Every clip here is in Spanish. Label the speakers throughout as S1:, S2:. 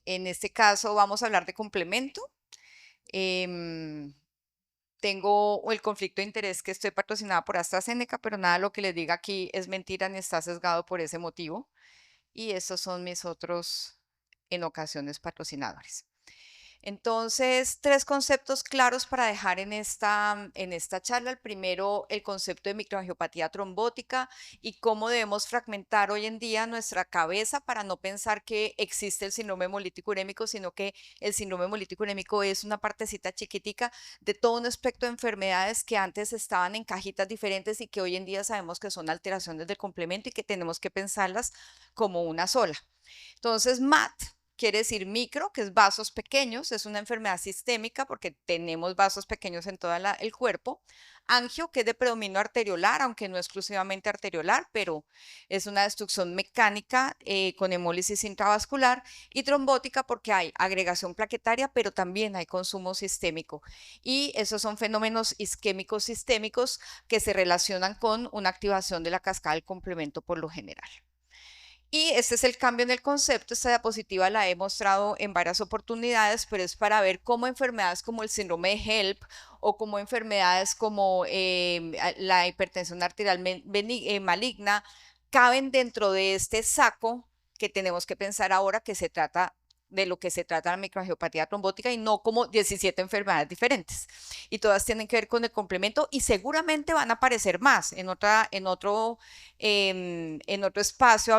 S1: En este caso vamos a hablar de complemento. Em, Tengo el conflicto de interés que estoy patrocinada por AstraZeneca, pero nada de lo que les diga aquí es mentira ni está sesgado por ese motivo. Y estos son mis otros, en ocasiones, patrocinadores. Entonces, tres conceptos claros para dejar en esta charla. El primero, el concepto de microangiopatía trombótica y cómo debemos fragmentar hoy en día nuestra cabeza para no pensar que existe el síndrome hemolítico urémico, sino que el síndrome hemolítico urémico es una partecita chiquitica de todo un espectro de enfermedades que antes estaban en cajitas diferentes y que hoy en día sabemos que son alteraciones del complemento y que tenemos que pensarlas como una sola. Entonces, MAT quiere decir micro, que es vasos pequeños, es una enfermedad sistémica porque tenemos vasos pequeños en todo el cuerpo. Angio, que es de predominio arteriolar, aunque no exclusivamente arteriolar, pero es una destrucción mecánica con hemólisis intravascular. Y trombótica porque hay agregación plaquetaria, pero también hay consumo sistémico. Y esos son fenómenos isquémicos sistémicos que se relacionan con una activación de la cascada del complemento por lo general. Y este es el cambio en el concepto. Esta diapositiva la he mostrado en varias oportunidades, pero es para ver cómo enfermedades como el síndrome de HELP o como enfermedades como la hipertensión arterial maligna caben dentro de este saco que tenemos que pensar ahora que se trata de lo que se trata la microangiopatía trombótica y no como 17 enfermedades diferentes. Y todas tienen que ver con el complemento y seguramente van a aparecer más. En otro espacio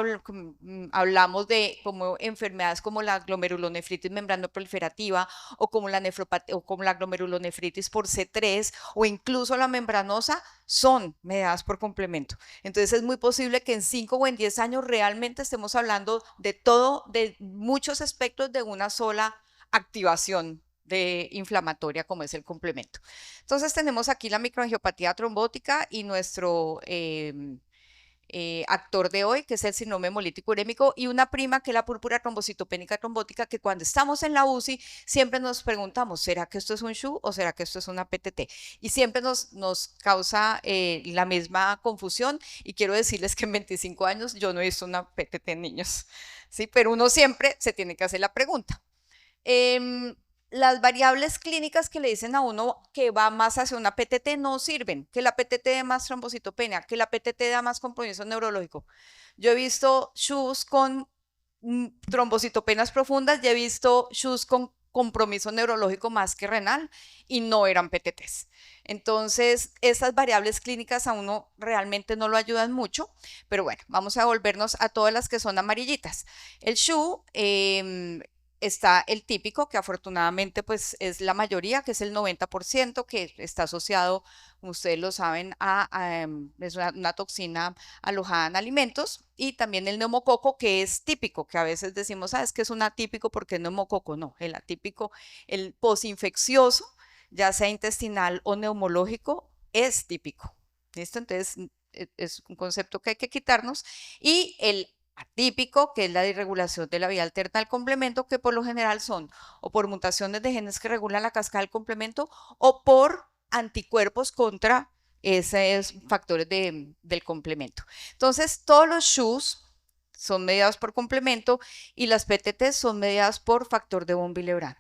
S1: hablamos de como enfermedades como la glomerulonefritis membranoproliferativa o como la glomerulonefritis por C3 o incluso la membranosa son mediadas por complemento. Entonces es muy posible que en 5 o en 10 años realmente estemos hablando de todo, de muchos aspectos de una sola activación de inflamatoria como es el complemento. Entonces tenemos aquí la microangiopatía trombótica y nuestro actor de hoy, que es el síndrome hemolítico urémico, y una prima que es la púrpura trombocitopénica trombótica, que cuando estamos en la UCI siempre nos preguntamos, ¿será que esto es un SHU o será que esto es una PTT? Y siempre nos causa la misma confusión y quiero decirles que en 25 años yo no he visto una PTT en niños, ¿sí? Pero uno siempre se tiene que hacer la pregunta. Las variables clínicas que le dicen a uno que va más hacia una PTT no sirven, que la PTT dé más trombocitopenia, que la PTT da más compromiso neurológico. Yo he visto SHUs con trombocitopenas profundas y he visto SHUs con compromiso neurológico más que renal y no eran PTTs. Entonces, esas variables clínicas a uno realmente no lo ayudan mucho, pero bueno, vamos a volvernos a todas las que son amarillitas. El SHU está el típico, que afortunadamente pues es la mayoría, que es el 90%, que está asociado, como ustedes lo saben, es una toxina alojada en alimentos, y también el neumococo, que es típico, que a veces decimos, es que es un atípico porque es neumococo. No, el atípico, el posinfeccioso, ya sea intestinal o neumológico, es típico. ¿Listo? Entonces, es un concepto que hay que quitarnos. Y el atípico, que es la disregulación de la vía alterna al complemento, que por lo general son o por mutaciones de genes que regulan la cascada del complemento o por anticuerpos contra esos factores del complemento. Entonces, todos los SHUs son mediados por complemento y las PTT son mediadas por factor de von Willebrand,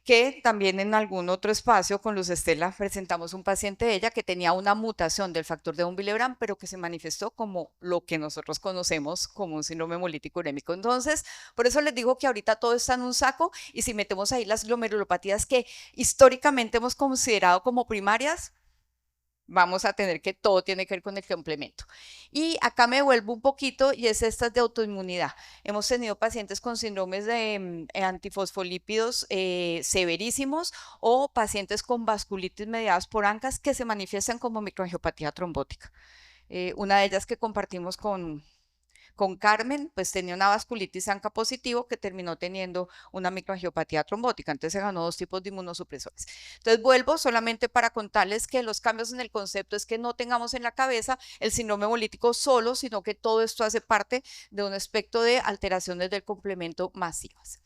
S1: que también en algún otro espacio con Luz Estela presentamos un paciente de ella que tenía una mutación del factor de von Willebrand, pero que se manifestó como lo que nosotros conocemos como un síndrome hemolítico urémico. Entonces, por eso les digo que ahorita todo está en un saco y si metemos ahí las glomerulopatías que históricamente hemos considerado como primarias, vamos a tener que todo tiene que ver con el complemento. Y acá me vuelvo un poquito y es estas de autoinmunidad. Hemos tenido pacientes con síndromes de antifosfolípidos severísimos o pacientes con vasculitis mediadas por ANCAS que se manifiestan como microangiopatía trombótica. Una de ellas que compartimos con Carmen, pues tenía una vasculitis ANCA positivo que terminó teniendo una microangiopatía trombótica. Entonces se ganó 2 tipos de inmunosupresores. Entonces vuelvo solamente para contarles que los cambios en el concepto es que no tengamos en la cabeza el síndrome hemolítico solo, sino que todo esto hace parte de un aspecto de alteraciones del complemento masivas.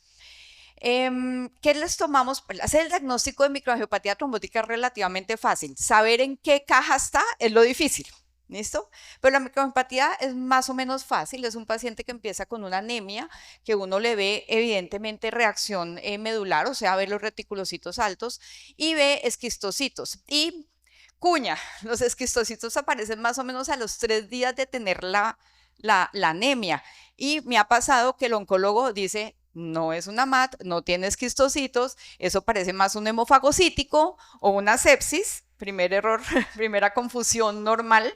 S1: ¿Qué les tomamos? Hacer el diagnóstico de microangiopatía trombótica es relativamente fácil. Saber en qué caja está es lo difícil. ¿Listo? Pero la microangiopatía es más o menos fácil, es un paciente que empieza con una anemia, que uno le ve evidentemente reacción medular, o sea, ve los reticulocitos altos y ve esquistocitos. Y cuña, los esquistocitos aparecen más o menos a los 3 días de tener la anemia. Y me ha pasado que el oncólogo dice, no es una MAT, no tiene esquistocitos, eso parece más un hemofagocítico o una sepsis, primer error, primera confusión normal,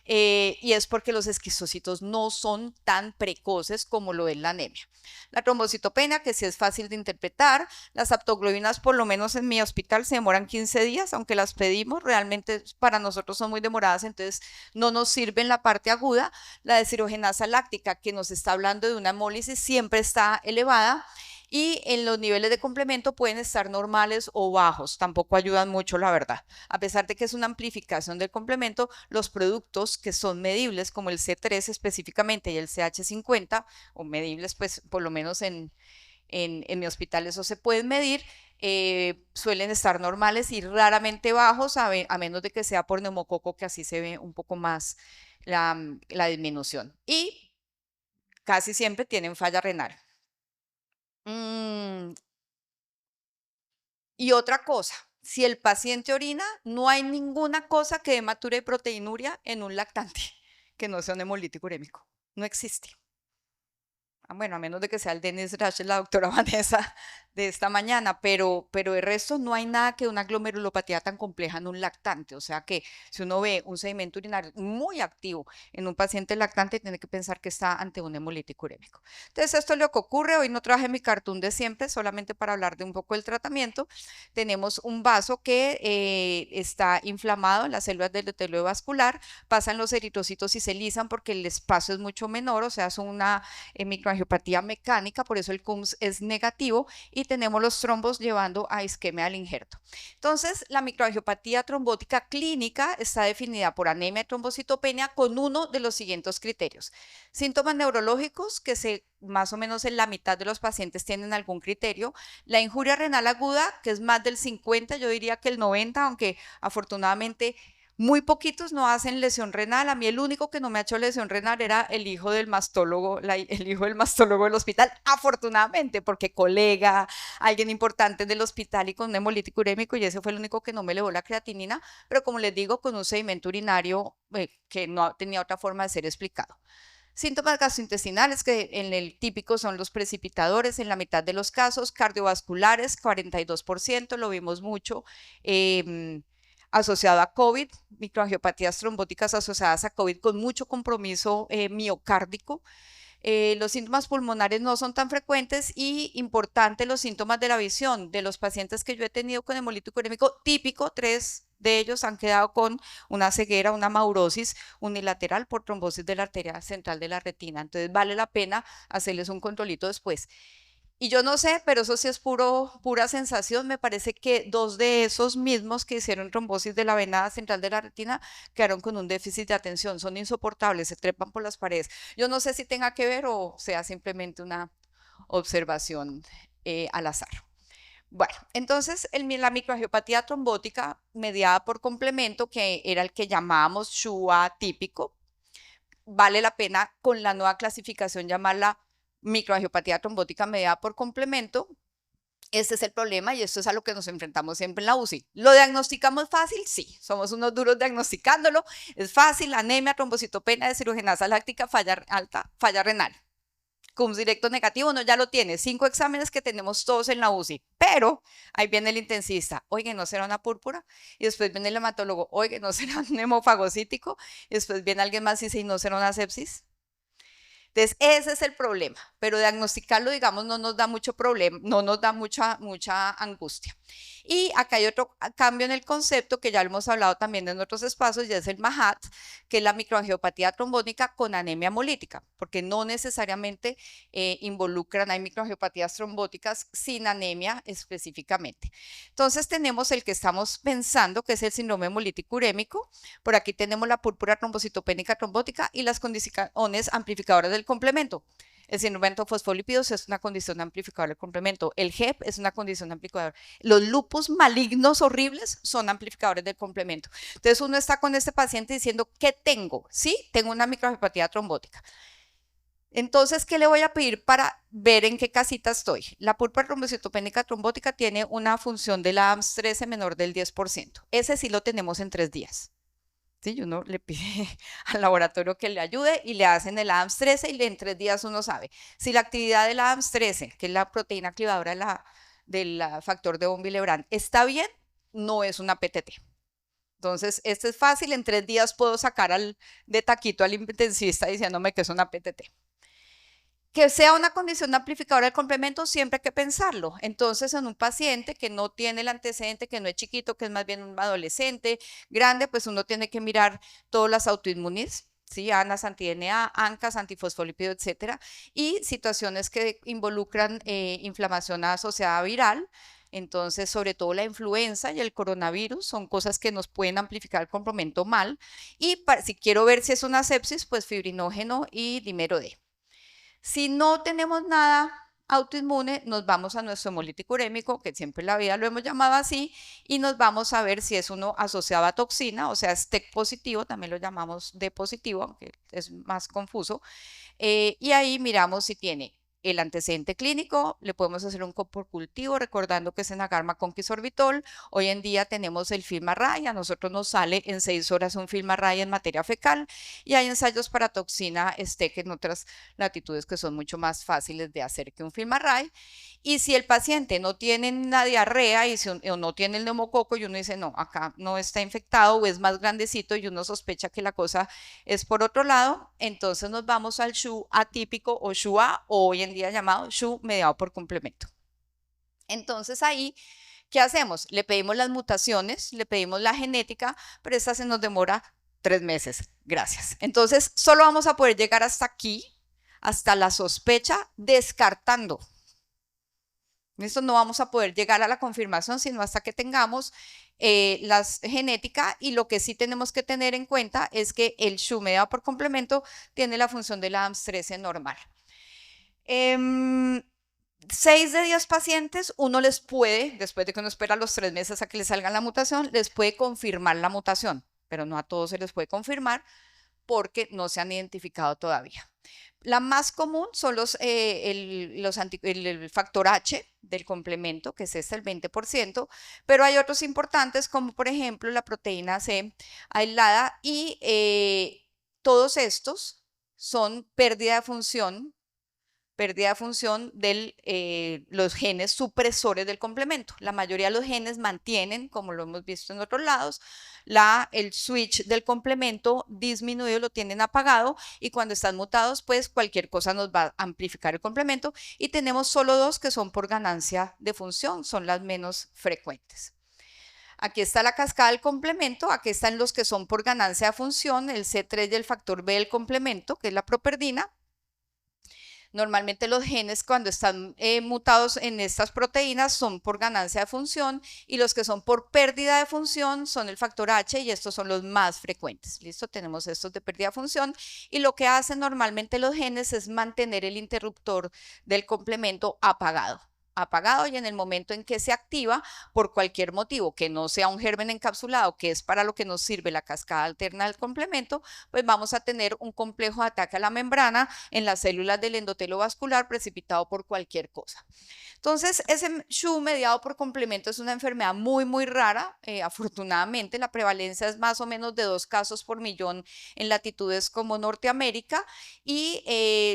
S1: y es porque los esquistocitos no son tan precoces como lo es la anemia. La trombocitopenia, que sí es fácil de interpretar, las aptoglobinas, por lo menos en mi hospital, se demoran 15 días, aunque las pedimos, realmente para nosotros son muy demoradas, entonces no nos sirve en la parte aguda. La deshidrogenasa láctica, que nos está hablando de una hemólisis, siempre está elevada. Y en los niveles de complemento pueden estar normales o bajos, tampoco ayudan mucho, la verdad. A pesar de que es una amplificación del complemento, los productos que son medibles, como el C3 específicamente y el CH50, o medibles, pues por lo menos en mi hospital eso se puede medir, suelen estar normales y raramente bajos, a menos de que sea por neumococo, que así se ve un poco más la disminución. Y casi siempre tienen falla renal. Mm, Y otra cosa, si el paciente orina, no hay ninguna cosa que dé proteinuria en un lactante que no sea un hemolítico urémico. No existe. Bueno, a menos de que sea el Dennis Rash, la doctora Vanessa de esta mañana, pero de resto no hay nada que una glomerulopatía tan compleja en un lactante. O sea que si uno ve un sedimento urinario muy activo en un paciente lactante, tiene que pensar que está ante un hemolítico urémico. Entonces, esto es lo que ocurre. Hoy no traje mi cartoon de siempre, solamente para hablar de un poco del tratamiento. Tenemos un vaso que está inflamado en las células del epitelio vascular, pasan los eritrocitos y se lisan porque el espacio es mucho menor, o sea, es una microangiopatía mecánica, por eso el CUMS es negativo y tenemos los trombos llevando a isquemia del injerto. Entonces, la microangiopatía trombótica clínica está definida por anemia y trombocitopenia con uno de los siguientes criterios. Síntomas neurológicos que más o menos en la mitad de los pacientes tienen algún criterio. La injuria renal aguda, que es más del 50, yo diría que el 90, aunque afortunadamente muy poquitos no hacen lesión renal. A mí el único que no me ha hecho lesión renal era el hijo del mastólogo, el hijo del mastólogo del hospital, afortunadamente, porque colega, alguien importante del hospital y con un hemolítico urémico, y ese fue el único que no me elevó la creatinina, pero como les digo, con un sedimento urinario que no tenía otra forma de ser explicado. Síntomas gastrointestinales que en el típico son los precipitadores en la mitad de los casos, cardiovasculares 42%, lo vimos mucho, asociado a COVID, microangiopatías trombóticas asociadas a COVID con mucho compromiso miocárdico. Los síntomas pulmonares no son tan frecuentes y importante los síntomas de la visión. De los pacientes que yo he tenido con hemolítico urémico típico, 3 de ellos han quedado con una ceguera, una maurosis unilateral por trombosis de la arteria central de la retina. Entonces vale la pena hacerles un controlito después. Y yo no sé, pero eso sí es pura sensación. Me parece que 2 de esos mismos que hicieron trombosis de la vena central de la retina quedaron con un déficit de atención. Son insoportables, se trepan por las paredes. Yo no sé si tenga que ver o sea simplemente una observación al azar. Bueno, entonces la microangiopatía trombótica mediada por complemento, que era el que llamábamos SHUA típico, vale la pena con la nueva clasificación llamarla microangiopatía trombótica mediada por complemento. Este es el problema y esto es a lo que nos enfrentamos siempre en la UCI. ¿Lo diagnosticamos fácil? Sí, somos unos duros diagnosticándolo. Es fácil, anemia, trombocitopenia, deshidrogenasa láctica, falla alta, falla renal. CUMS directo negativo, uno ya lo tiene. 5 exámenes que tenemos todos en la UCI. Pero ahí viene el intensista. Oye, ¿no será una púrpura? Y después viene el hematólogo. Oye, ¿no será un hemofagocítico? Y después viene alguien más y dice, ¿y no será una sepsis? Entonces, ese es el problema, pero diagnosticarlo, digamos, no nos da mucho problema, no nos da mucha angustia. Y acá hay otro cambio en el concepto que ya lo hemos hablado también en otros espacios, y es el MAHAT, que es la microangiopatía trombótica con anemia hemolítica, porque no necesariamente involucran, hay microangiopatías trombóticas sin anemia específicamente. Entonces tenemos el que estamos pensando, que es el síndrome hemolítico urémico. Por aquí tenemos la púrpura trombocitopénica trombótica y las condiciones amplificadoras del complemento. El síndrome de fosfolípidos es una condición amplificadora del complemento. El HEP es una condición amplificadora. Los lupus malignos horribles son amplificadores del complemento. Entonces uno está con este paciente diciendo, ¿qué tengo? Sí, tengo una microangiopatía trombótica. Entonces, ¿qué le voy a pedir para ver en qué casita estoy? La púrpura trombocitopénica trombótica tiene una función de la AMS13 menor del 10%. Ese sí lo tenemos en 3 días. ¿Sí? Uno le pide al laboratorio que le ayude y le hacen el AMS13 y en 3 días uno sabe. Si la actividad de la AMS13, que es la proteína activadora del factor de von Willebrand, está bien, no es una PTT. Entonces, este es fácil, en 3 días puedo sacar de taquito al intensivista diciéndome que es una PTT. Que sea una condición amplificadora del complemento, siempre hay que pensarlo. Entonces, en un paciente que no tiene el antecedente, que no es chiquito, que es más bien un adolescente grande, pues uno tiene que mirar todas las autoinmunes, ¿sí? ANAS, anti-DNA, ANCAS, antifosfolípido, etcétera, y situaciones que involucran inflamación asociada viral. Entonces, sobre todo la influenza y el coronavirus son cosas que nos pueden amplificar el complemento mal. Y si quiero ver si es una sepsis, pues fibrinógeno y dímero D. Si no tenemos nada autoinmune, nos vamos a nuestro hemolítico urémico, que siempre en la vida lo hemos llamado así, y nos vamos a ver si es uno asociado a toxina, o sea, es TEC positivo, también lo llamamos D positivo, aunque es más confuso, y ahí miramos si tiene el antecedente clínico, le podemos hacer un coprocultivo, recordando que es enagarma con quisorbitol. Hoy en día tenemos el FilmArray, a nosotros nos sale en 6 horas un FilmArray en materia fecal, y hay ensayos para toxina STEC en otras latitudes que son mucho más fáciles de hacer que un FilmArray. Y si el paciente no tiene una diarrea o no tiene el neumococo y uno dice, no, acá no está infectado o es más grandecito y uno sospecha que la cosa es por otro lado, entonces nos vamos al SHU atípico o SHU-A, o hoy en día llamado SHU mediado por complemento. Entonces ahí, ¿qué hacemos? Le pedimos las mutaciones, le pedimos la genética, pero esta se nos demora 3 meses. Gracias. Entonces, solo vamos a poder llegar hasta aquí, hasta la sospecha, descartando. Esto no vamos a poder llegar a la confirmación sino hasta que tengamos la genética, y lo que sí tenemos que tener en cuenta es que el SHU mediado por complemento tiene la función de la AMS13 normal. 6 de 10 pacientes, uno les puede, después de que uno espera los 3 meses a que les salga la mutación, les puede confirmar la mutación, pero no a todos se les puede confirmar porque no se han identificado todavía. La más común son el factor H del complemento, que es el 20%, pero hay otros importantes como por ejemplo la proteína C aislada, y todos estos son pérdida de función de los genes supresores del complemento. La mayoría de los genes mantienen, como lo hemos visto en otros lados, el switch del complemento disminuido, lo tienen apagado, y cuando están mutados, pues cualquier cosa nos va a amplificar el complemento, y tenemos solo 2 que son por ganancia de función, son las menos frecuentes. Aquí está la cascada del complemento, aquí están los que son por ganancia de función, el C3 y el factor B del complemento, que es la properdina. Normalmente los genes cuando están mutados en estas proteínas son por ganancia de función, y los que son por pérdida de función son el factor H, y estos son los más frecuentes. ¿Listo? Tenemos estos de pérdida de función, y lo que hacen normalmente los genes es mantener el interruptor del complemento apagado, y en el momento en que se activa por cualquier motivo, que no sea un germen encapsulado, que es para lo que nos sirve la cascada alterna del complemento, pues vamos a tener un complejo de ataque a la membrana en las células del endotelio vascular precipitado por cualquier cosa. Entonces, ese SHU mediado por complemento es una enfermedad muy, muy rara. Afortunadamente, la prevalencia es más o menos de 2 casos por millón en latitudes como Norteamérica, y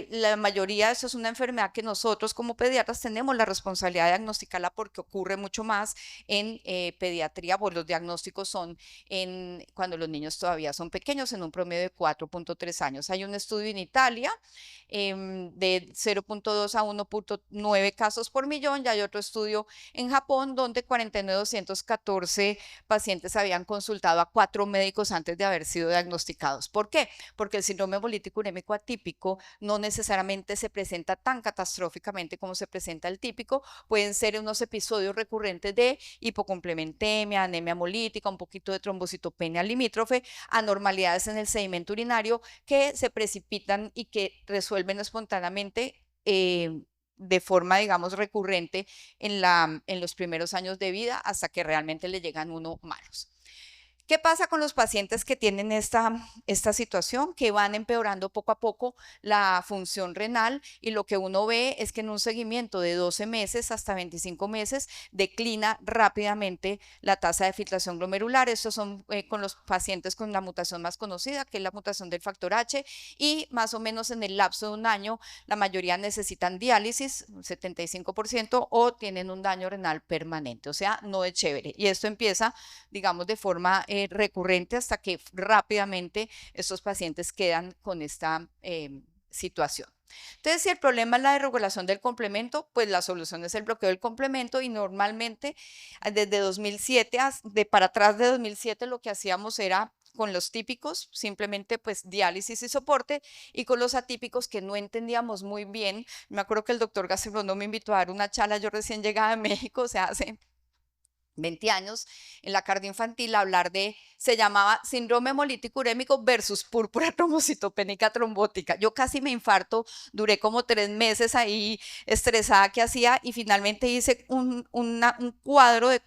S1: la mayoría de eso es una enfermedad que nosotros como pediatras tenemos la responsabilidad de diagnosticarla, porque ocurre mucho más en pediatría, pues los diagnósticos son cuando los niños todavía son pequeños, en un promedio de 4.3 años. Hay un estudio en Italia de 0.2 a 1.9 casos por millón, y hay otro estudio en Japón donde 49.214 pacientes habían consultado a 4 médicos antes de haber sido diagnosticados. ¿Por qué? Porque el síndrome hemolítico urémico atípico no necesariamente se presenta tan catastróficamente como se presenta el típico. Pueden ser unos episodios recurrentes de hipocomplementemia, anemia hemolítica, un poquito de trombocitopenia limítrofe, anormalidades en el sedimento urinario que se precipitan y que resuelven espontáneamente de forma, digamos, recurrente en los primeros años de vida hasta que realmente le llegan uno malos. ¿Qué pasa con los pacientes que tienen esta situación? Que van empeorando poco a poco la función renal y lo que uno ve es que en un seguimiento de 12 meses hasta 25 meses declina rápidamente la tasa de filtración glomerular. Estos son con los pacientes con la mutación más conocida, que es la mutación del factor H, y más o menos en el lapso de un año la mayoría necesitan diálisis, 75%, o tienen un daño renal permanente, o sea, no es chévere. Y esto empieza, digamos, de forma recurrente hasta que rápidamente estos pacientes quedan con esta situación. Entonces, si el problema es la desregulación del complemento, pues la solución es el bloqueo del complemento y normalmente desde 2007, para atrás de 2007, lo que hacíamos era con los típicos, simplemente pues diálisis y soporte, y con los atípicos que no entendíamos muy bien. Me acuerdo que el doctor Gacibondo me invitó a dar una charla, yo recién llegada de México, o sea, hace 20 años, en la cardioinfantil, a hablar se llamaba síndrome hemolítico urémico versus púrpura trombocitopénica trombótica. Yo casi me infarto, duré como 3 meses ahí estresada que hacía y finalmente hice un cuadro de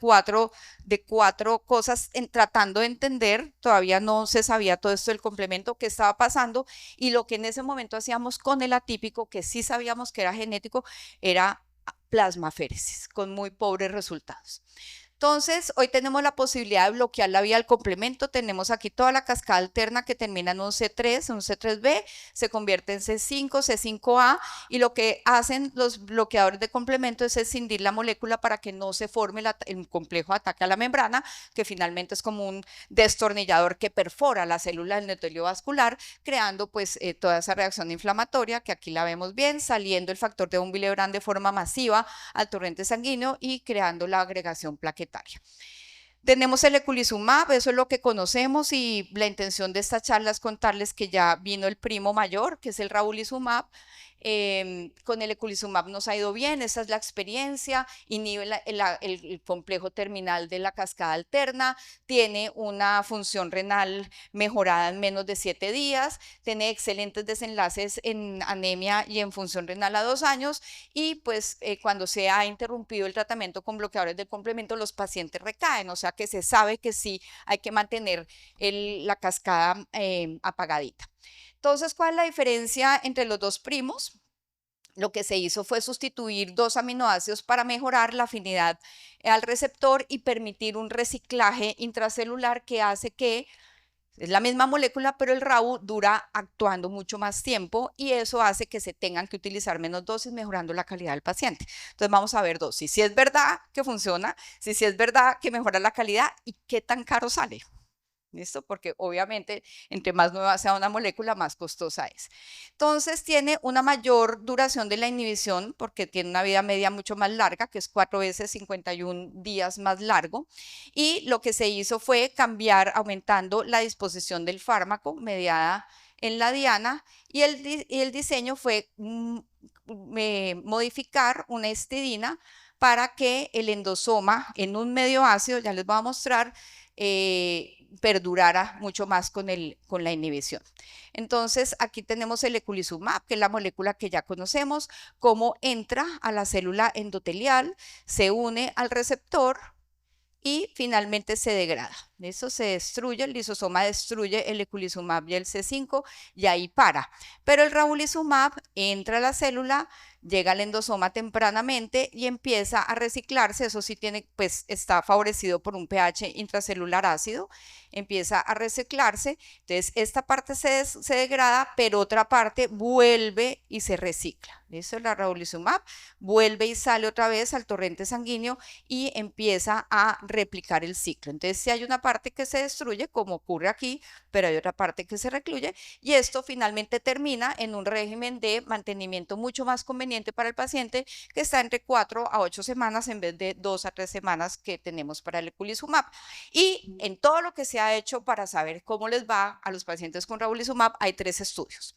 S1: cuatro cosas tratando de entender, todavía no se sabía todo esto del complemento que estaba pasando y lo que en ese momento hacíamos con el atípico, que sí sabíamos que era genético, era plasmaféresis, con muy pobres resultados. Entonces, hoy tenemos la posibilidad de bloquear la vía del complemento. Tenemos aquí toda la cascada alterna que termina en un C3, un C3b, se convierte en C5, C5a, y lo que hacen los bloqueadores de complemento es escindir la molécula para que no se forme el complejo de ataque a la membrana, que finalmente es como un destornillador que perfora la célula del endotelio vascular, creando pues toda esa reacción inflamatoria, que aquí la vemos bien, saliendo el factor de von Willebrand de forma masiva al torrente sanguíneo y creando la agregación plaquetaria. Tenemos el eculizumab, eso es lo que conocemos y la intención de esta charla es contarles que ya vino el primo mayor, que es el ravulizumab. Con el eculizumab nos ha ido bien, esa es la experiencia, inhibe el complejo terminal de la cascada alterna, tiene una función renal mejorada en menos de 7 días, tiene excelentes desenlaces en anemia y en función renal a 2 años y pues cuando se ha interrumpido el tratamiento con bloqueadores del complemento los pacientes recaen, o sea que se sabe que sí hay que mantener la cascada apagadita. Entonces, ¿cuál es la diferencia entre los dos primos? Lo que se hizo fue sustituir 2 aminoácidos para mejorar la afinidad al receptor y permitir un reciclaje intracelular que hace que es la misma molécula, pero el RAU dura actuando mucho más tiempo y eso hace que se tengan que utilizar menos dosis, mejorando la calidad del paciente. Entonces vamos a ver dosis. Si es verdad que funciona, si es verdad que mejora la calidad y qué tan caro sale. ¿Listo? Porque obviamente entre más nueva sea una molécula, más costosa es. Entonces tiene una mayor duración de la inhibición porque tiene una vida media mucho más larga, que es 4 veces 51 días más largo. Y lo que se hizo fue cambiar, aumentando la disposición del fármaco mediada en la diana y el diseño fue modificar una histidina para que el endosoma en un medio ácido, ya les voy a mostrar, perdurara mucho más con la inhibición. Entonces, aquí tenemos el eculizumab, que es la molécula que ya conocemos, cómo entra a la célula endotelial, se une al receptor y finalmente se degrada. Eso se destruye, el lisosoma destruye el eculizumab y el C5 y ahí para. Pero el ravulizumab entra a la célula, llega al endosoma tempranamente y empieza a reciclarse. Eso sí pues está favorecido por un pH intracelular ácido, empieza a reciclarse. Entonces esta parte se degrada, pero otra parte vuelve y se recicla. Eso es la ravulizumab, vuelve y sale otra vez al torrente sanguíneo y empieza a replicar el ciclo. Entonces si hay una parte que se destruye, como ocurre aquí, pero hay otra parte que se recluye y esto finalmente termina en un régimen de mantenimiento mucho más conveniente para el paciente, que está entre 4 a 8 semanas en vez de 2 a 3 semanas que tenemos para el eculizumab. Y en todo lo que se ha hecho para saber cómo les va a los pacientes con ravulizumab hay 3 estudios.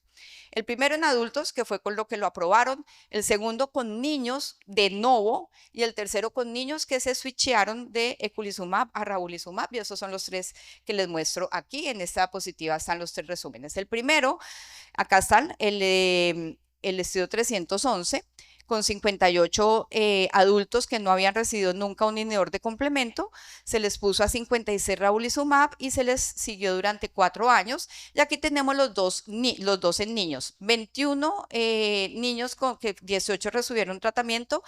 S1: El primero en adultos, que fue con lo que lo aprobaron, el segundo con niños de novo y el tercero con niños que se switchearon de eculizumab a ravulizumab, y esos son los 3 que les muestro aquí. En esta diapositiva están los 3 resúmenes. El primero, acá están, el estudio 311 con 58 adultos que no habían recibido nunca un inhibidor de complemento, se les puso a 56 ravulizumab y se les siguió durante 4 años. Y aquí tenemos los dos en niños, 21 niños con que 18 recibieron tratamiento,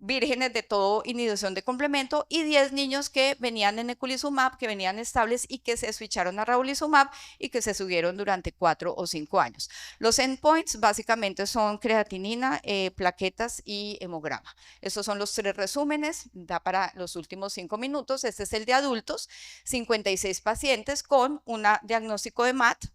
S1: vírgenes de todo inhibición de complemento, y 10 niños que venían en eculizumab, que venían estables y que se switcharon a ravulizumab y que se subieron durante 4 o 5 años. Los endpoints básicamente son creatinina, plaquetas y hemograma. Estos son los 3 resúmenes, da para los últimos 5 minutos. Este es el de adultos, 56 pacientes con un diagnóstico de MAT,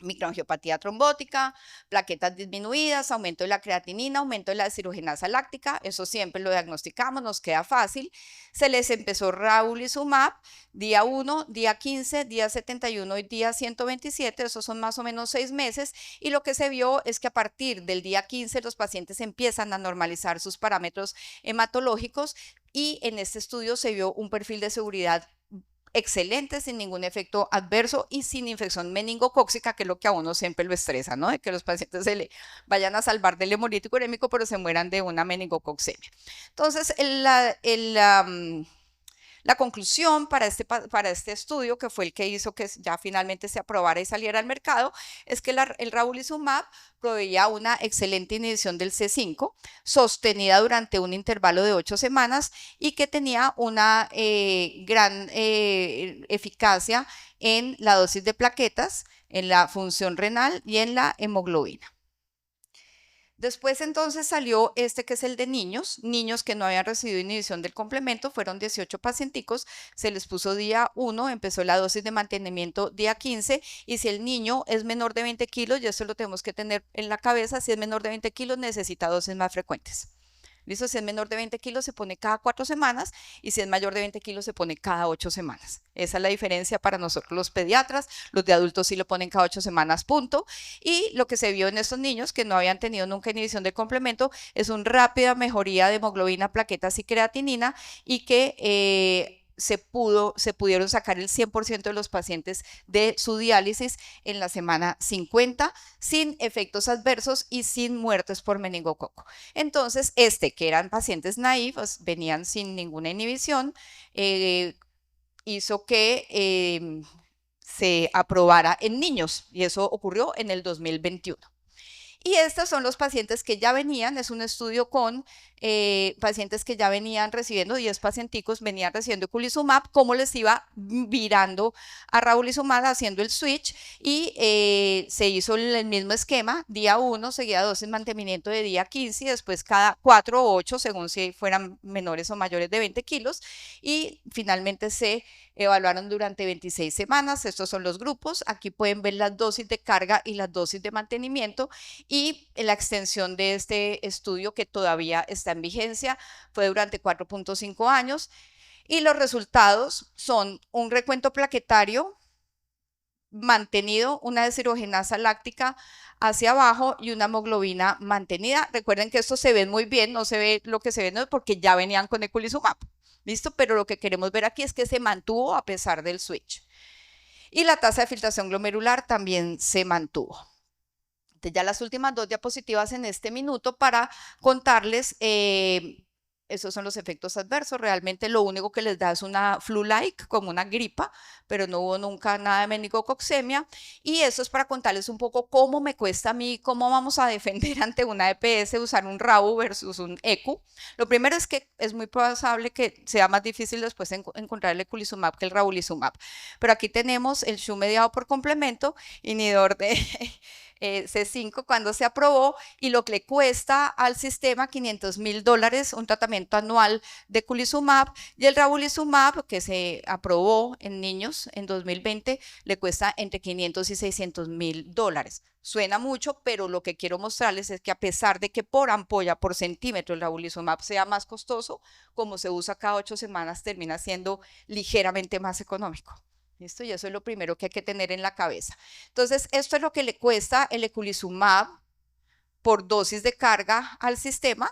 S1: microangiopatía trombótica, plaquetas disminuidas, aumento de la creatinina, aumento de la deshidrogenasa láctica. Eso siempre lo diagnosticamos, nos queda fácil. Se les empezó ravulizumab día 1, día 15, día 71 y día 127, esos son más o menos 6 meses, y lo que se vio es que a partir del día 15 los pacientes empiezan a normalizar sus parámetros hematológicos, y en este estudio se vio un perfil de seguridad excelente, sin ningún efecto adverso y sin infección meningocócica, que es lo que a uno siempre lo estresa, ¿no? De que los pacientes se le vayan a salvar del hemolítico urémico, pero se mueran de una meningococcemia. Entonces, la conclusión para este estudio, que fue el que hizo que ya finalmente se aprobara y saliera al mercado, es que el ravulizumab proveía una excelente inhibición del C5, sostenida durante un intervalo de 8 semanas, y que tenía una gran eficacia en la dosis de plaquetas, en la función renal y en la hemoglobina. Después entonces salió este que es el de niños que no habían recibido inhibición del complemento, fueron 18 pacienticos, se les puso día 1, empezó la dosis de mantenimiento día 15, y si el niño es menor de 20 kilos, y eso lo tenemos que tener en la cabeza, si es menor de 20 kilos necesita dosis más frecuentes. ¿Listo? Si es menor de 20 kilos se pone cada 4 semanas, y si es mayor de 20 kilos se pone cada 8 semanas. Esa es la diferencia para nosotros los pediatras. Los de adultos sí lo ponen cada 8 semanas, punto. Y lo que se vio en estos niños que no habían tenido nunca inhibición del complemento es una rápida mejoría de hemoglobina, plaquetas y creatinina, y que se pudieron sacar el 100% de los pacientes de su diálisis en la semana 50 sin efectos adversos y sin muertes por meningococo. Entonces, que eran pacientes naivos, venían sin ninguna inhibición, hizo que se aprobara en niños, y eso ocurrió en el 2021. Y estos son los pacientes que ya venían, es un estudio con pacientes que ya venían recibiendo, 10 pacienticos venían recibiendo eculizumab, cómo les iba virando a ravulizumab haciendo el switch, y se hizo el mismo esquema, día 1 seguida dosis mantenimiento de día 15, y después cada 4 o 8 según si fueran menores o mayores de 20 kilos, y finalmente se evaluaron durante 26 semanas. Estos son los grupos, aquí pueden ver las dosis de carga y las dosis de mantenimiento, y la extensión de este estudio, que todavía está en vigencia, fue durante 4.5 años, y los resultados son un recuento plaquetario mantenido, una deshidrogenasa láctica hacia abajo y una hemoglobina mantenida. Recuerden que esto se ve muy bien, no se ve lo que se ve, no, porque ya venían con eculizumab, ¿listo? Pero lo que queremos ver aquí es que se mantuvo a pesar del switch. Y la tasa de filtración glomerular también se mantuvo. Ya las últimas 2 diapositivas en este minuto para contarles, esos son los efectos adversos. Realmente lo único que les da es una flu-like, como una gripa, pero no hubo nunca nada de meningococcemia. Y eso es para contarles un poco cómo me cuesta a mí, cómo vamos a defender ante una EPS usar un RAU versus un ECU. Lo primero es que es muy probable que sea más difícil después encontrar el eculizumab que el ravulizumab. Pero aquí tenemos el SHU mediado por complemento, inhibidor de C5 cuando se aprobó, y lo que le cuesta al sistema $500,000 un tratamiento anual de eculizumab, y el ravulizumab, que se aprobó en niños en 2020, le cuesta entre $500 y $600,000. Suena mucho, pero lo que quiero mostrarles es que a pesar de que por ampolla, por centímetro, el ravulizumab sea más costoso, como se usa cada 8 semanas, termina siendo ligeramente más económico. ¿Listo? Y eso es lo primero que hay que tener en la cabeza. Entonces, esto es lo que le cuesta el eculizumab por dosis de carga al sistema.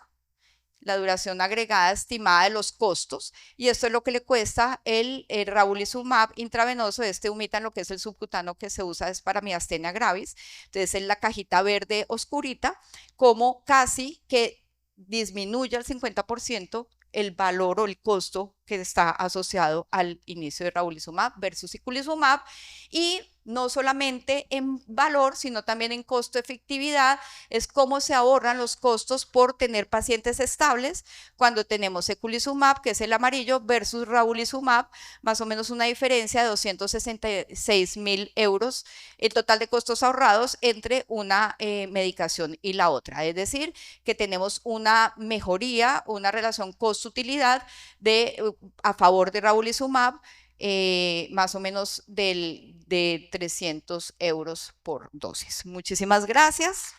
S1: la duración agregada estimada de los costos, y esto es lo que le cuesta el ravulizumab intravenoso, este Humitan, lo que es el subcutáneo que se usa es para miastenia gravis. Entonces, en la cajita verde oscurita, como casi que disminuye al 50% el valor o el costo que está asociado al inicio de ravulizumab versus siculizumab, y no solamente en valor, sino también en costo-efectividad, es cómo se ahorran los costos por tener pacientes estables cuando tenemos seculizumab, que es el amarillo, versus ravulizumab, más o menos una diferencia de 266.000 euros, el total de costos ahorrados entre una medicación y la otra, es decir, que tenemos una mejoría, una relación costo-utilidad a favor de ravulizumab, más o menos de 300 euros por dosis. Muchísimas gracias.